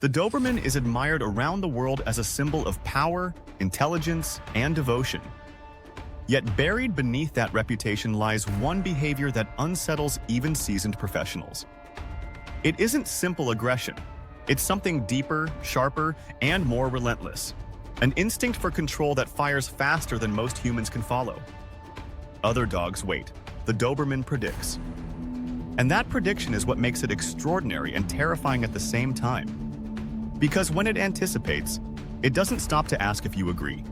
The Doberman is admired around the world as a symbol of power, intelligence, and devotion. Yet buried beneath that reputation lies one behavior that unsettles even seasoned professionals. It isn't simple aggression. It's something deeper, sharper, and more relentless. An instinct for control that fires faster than most humans can follow. Other dogs wait. The Doberman predicts. And that prediction is what makes it extraordinary and terrifying at the same time. Because when it anticipates, it doesn't stop to ask if you agree.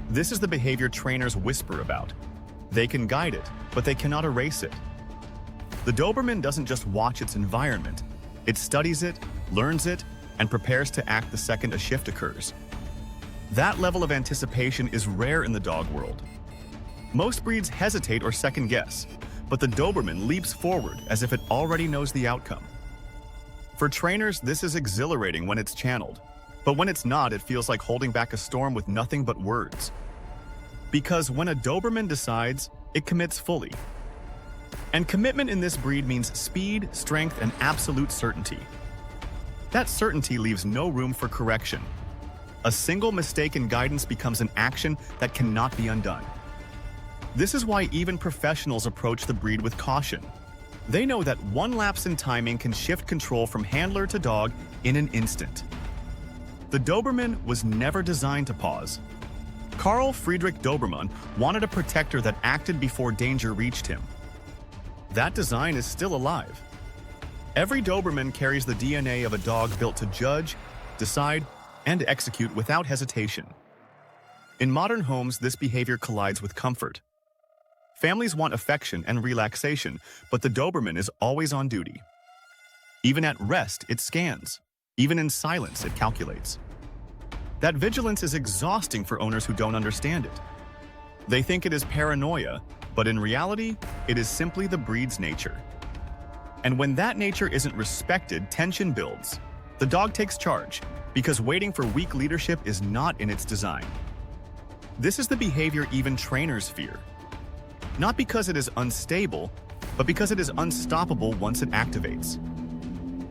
This is the behavior trainers whisper about. They can guide it, but they cannot erase it. The Doberman doesn't just watch its environment. It studies it, learns it, and prepares to act the second a shift occurs. That level of anticipation is rare in the dog world. Most breeds hesitate or second guess, but the Doberman leaps forward as if it already knows the outcome. For trainers, this is exhilarating when it's channeled, but when it's not, it feels like holding back a storm with nothing but words. Because when a Doberman decides, it commits fully. And commitment in this breed means speed, strength, and absolute certainty. That certainty leaves no room for correction. A single mistake in guidance becomes an action that cannot be undone. This is why even professionals approach the breed with caution. They know that one lapse in timing can shift control from handler to dog in an instant. The Doberman was never designed to pause. Carl Friedrich Doberman wanted a protector that acted before danger reached him. That design is still alive. Every Doberman carries the DNA of a dog built to judge, decide, and execute without hesitation. In modern homes, this behavior collides with comfort. Families want affection and relaxation, but the Doberman is always on duty. Even at rest, it scans. Even in silence, it calculates. That vigilance is exhausting for owners who don't understand it. They think it is paranoia, but in reality, it is simply the breed's nature. And when that nature isn't respected, tension builds. The dog takes charge, because waiting for weak leadership is not in its design. This is the behavior even trainers fear. Not because it is unstable, but because it is unstoppable once it activates.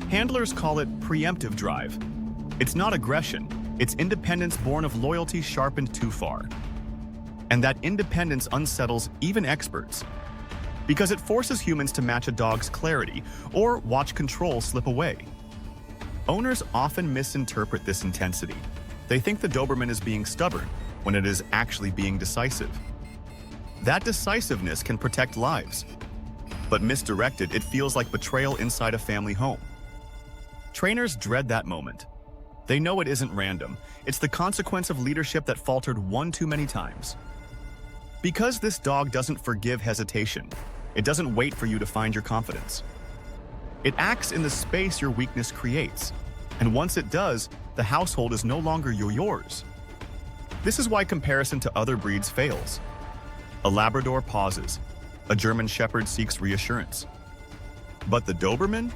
Handlers call it preemptive drive. It's not aggression, it's independence born of loyalty sharpened too far. And that independence unsettles even experts, because it forces humans to match a dog's clarity or watch control slip away. Owners often misinterpret this intensity. They think the Doberman is being stubborn when it is actually being decisive. That decisiveness can protect lives, but misdirected, it feels like betrayal inside a family home. Trainers dread that moment. They know it isn't random. It's the consequence of leadership that faltered one too many times. Because this dog doesn't forgive hesitation, it doesn't wait for you to find your confidence. It acts in the space your weakness creates, and once it does, the household is no longer yours. This is why comparison to other breeds fails. A Labrador pauses. A German Shepherd seeks reassurance. But the Doberman?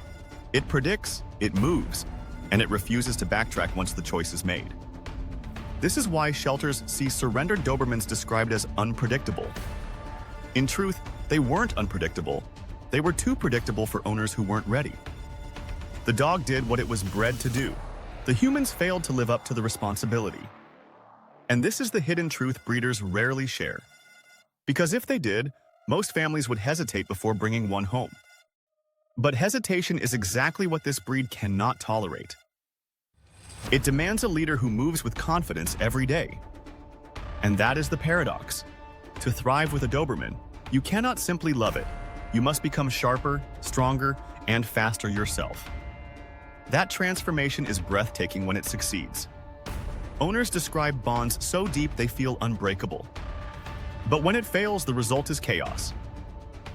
It predicts, it moves, and it refuses to backtrack once the choice is made. This is why shelters see surrendered Dobermans described as unpredictable. In truth, they weren't unpredictable. They were too predictable for owners who weren't ready. The dog did what it was bred to do. The humans failed to live up to the responsibility. And this is the hidden truth breeders rarely share. Because if they did, most families would hesitate before bringing one home. But hesitation is exactly what this breed cannot tolerate. It demands a leader who moves with confidence every day. And that is the paradox. To thrive with a Doberman, you cannot simply love it. You must become sharper, stronger, and faster yourself. That transformation is breathtaking when it succeeds. Owners describe bonds so deep they feel unbreakable. But when it fails, the result is chaos.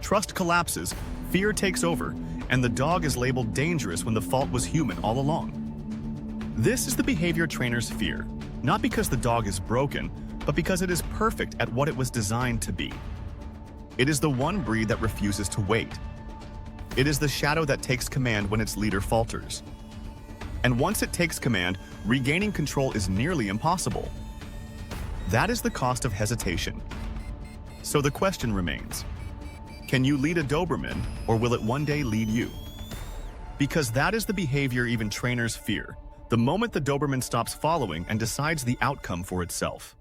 Trust collapses, fear takes over, and the dog is labeled dangerous when the fault was human all along. This is the behavior trainers fear, not because the dog is broken, but because it is perfect at what it was designed to be. It is the one breed that refuses to wait. It is the shadow that takes command when its leader falters. And once it takes command, regaining control is nearly impossible. That is the cost of hesitation. So the question remains, can you lead a Doberman, or will it one day lead you? Because that is the behavior even trainers fear, the moment the Doberman stops following and decides the outcome for itself.